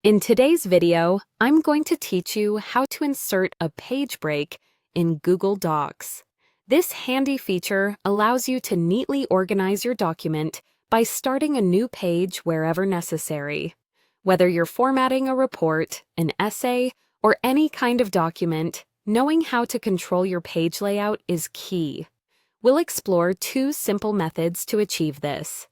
In today's video, I'm going to teach you how to insert a page break in Google Docs. This handy feature allows you to neatly organize your document by starting a new page wherever necessary. Whether you're formatting a report, an essay, or any kind of document, knowing how to control your page layout is key. We'll explore two simple methods to achieve this.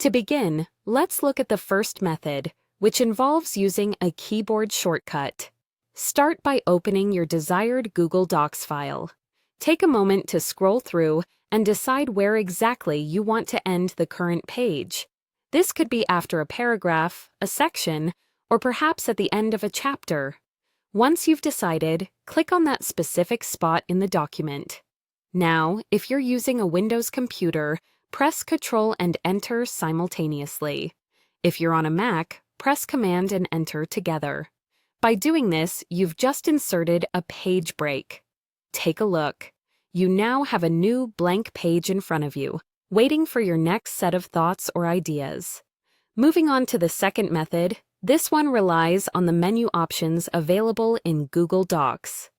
To begin, let's look at the first method, which involves using a keyboard shortcut. Start by opening your desired Google Docs file. Take a moment to scroll through and decide where exactly you want to end the current page. This could be after a paragraph, a section, or perhaps at the end of a chapter. Once you've decided, click on that specific spot in the document. Now, if you're using a Windows computer, press Ctrl and Enter simultaneously. If you're on a Mac, press Command and Enter together. By doing this, you've just inserted a page break. Take a look. You now have a new blank page in front of you, waiting for your next set of thoughts or ideas. Moving on to the second method, this one relies on the menu options available in Google Docs.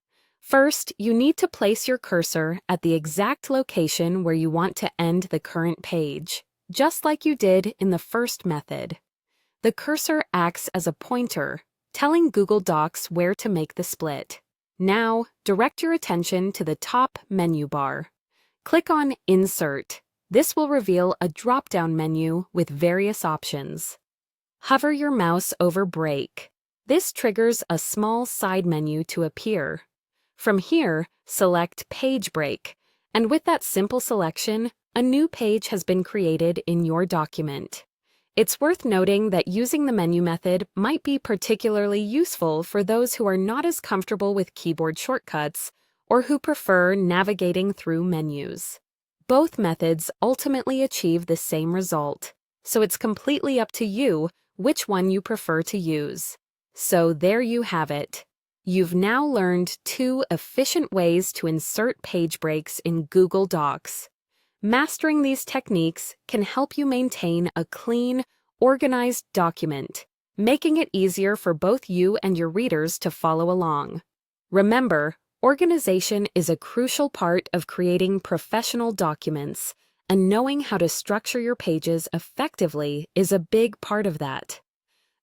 First, you need to place your cursor at the exact location where you want to end the current page, just like you did in the first method. The cursor acts as a pointer, telling Google Docs where to make the split. Now, direct your attention to the top menu bar. Click on Insert. This will reveal a drop-down menu with various options. Hover your mouse over Break. This triggers a small side menu to appear. From here, select Page Break, and with that simple selection, a new page has been created in your document. It's worth noting that using the menu method might be particularly useful for those who are not as comfortable with keyboard shortcuts or who prefer navigating through menus. Both methods ultimately achieve the same result, so it's completely up to you which one you prefer to use. So there you have it. You've now learned two efficient ways to insert page breaks in Google Docs. Mastering these techniques can help you maintain a clean, organized document, making it easier for both you and your readers to follow along. Remember, organization is a crucial part of creating professional documents, and knowing how to structure your pages effectively is a big part of that.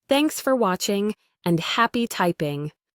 Thanks for watching, and happy typing!